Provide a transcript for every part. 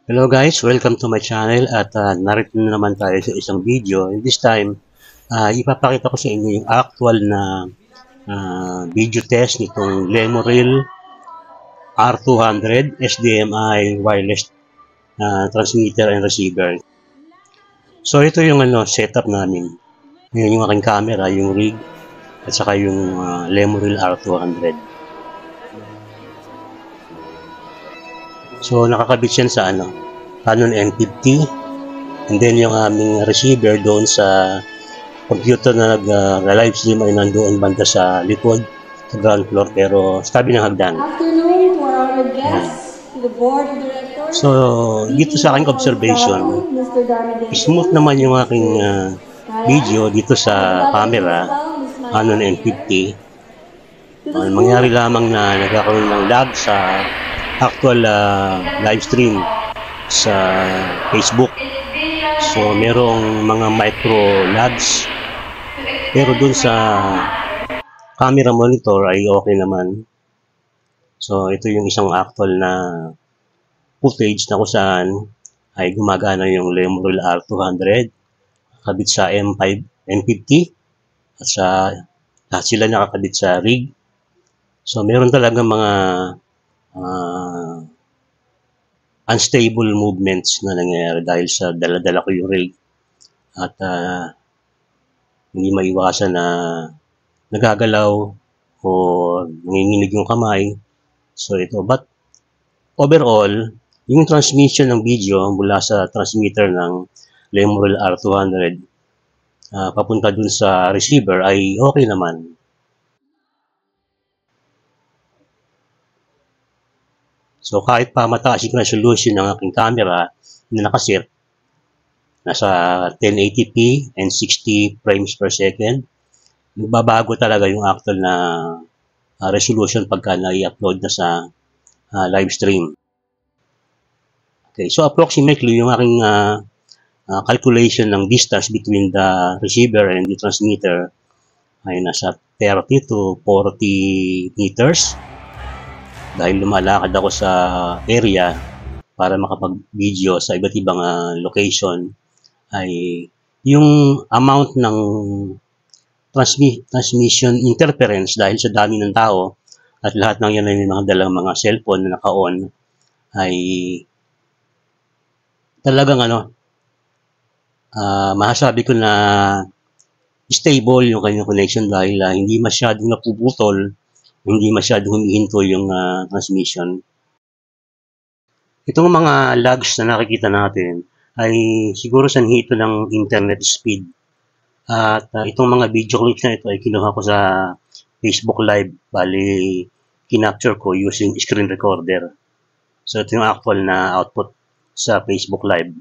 Hello guys, welcome to my channel at narito na naman tayo sa isang video. And this time, ipapakita ko sa inyo yung actual na video test nitong Lemuril R200 SDMI wireless transmitter and receiver. So ito yung setup namin. Ngayon yung aking camera, yung rig, at saka yung Lemuril R200. So nakakabit yan sa Canon M50, and then yung aming receiver doon sa computer na nag-live stream ay nandoon banda sa likod, sa ground floor, pero sa tabi ng hagdan. Afternoon to our honored guests, to the board of directors. So dito sa aking observation, smooth naman yung aking video dito sa camera, Canon M50. Mangyari lamang na nagkakaroon ng lag sa actual live stream sa Facebook. So merong mga micro lags, pero dun sa camera monitor ay okay naman. So ito yung isang actual na footage na kung saan ay gumagana yung Lemuril R200 kabit sa M50 at lahat sila nakakabit sa rig. So meron talaga mga unstable movements na nangyayari dahil sa dala-dala ko yung rig at hindi maiwasan na nagagalaw o nanginginig yung kamay. So ito, but overall, yung transmission ng video mula sa transmitter ng Lemuril R200 papunta dun sa receiver ay okay naman. So kahit pa mataas yung resolution ng aking camera na nakaset, nasa 1080p and 60 frames per second, babago talaga yung actual na resolution pagka na-i-upload na sa live stream. Okay, so approximately yung aking calculation ng distance between the receiver and the transmitter ay nasa 30 to 40 meters. Dahil lumalakad ako sa area para makapag-video sa iba't ibang location, ay yung amount ng transmission interference dahil sa dami ng tao at lahat ng yan ay may mga dalang mga cellphone na naka-on ay talagang masasabi ko na stable yung kanyang connection dahil hindi masyadong napuputol, hindi masyadong humihinto yung transmission. Itong mga lags na nakikita natin ay siguro sanhi ito ng internet speed. At itong mga video clips na ito ay kinuha ko sa Facebook Live. Bali, kinapture ko using screen recorder. So ito yung actual na output sa Facebook Live.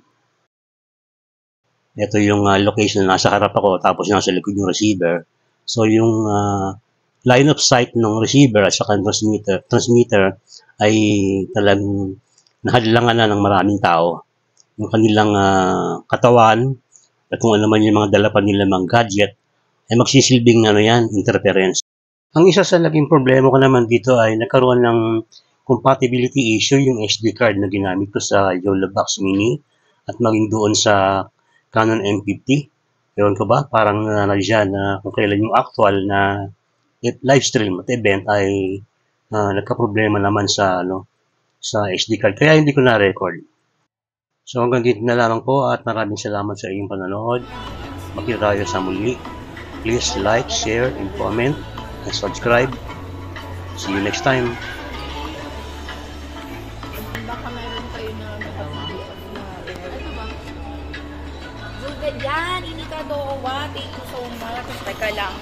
Ito yung location na nasa harap ako, tapos nasa likod yung receiver. So yung line of sight ng receiver at saka transmitter ay talagang nahadlangan na ng maraming tao. Yung kanilang katawan at kung ano man yung mga dala pa nila mga gadget ay magsisilbing yan, interference. Ang isa sa naging problema ko naman dito ay nagkaroon ng compatibility issue yung SD card na ginamit ko sa YOLOBOX Mini at maging doon sa Canon M50. Ewan ko ba, parang nandiyan na kung kailan yung actual na live stream at event ay nagka-problema naman sa SD card, kaya hindi ko na-record. So hanggang dito na lamang po at maraming salamat sa inyong panonood. Magkita tayo sa muli. Please like, share, and comment, and subscribe. See you next time. Baka meron kayo na yan, ini ka do, thank you so much. Teka lang.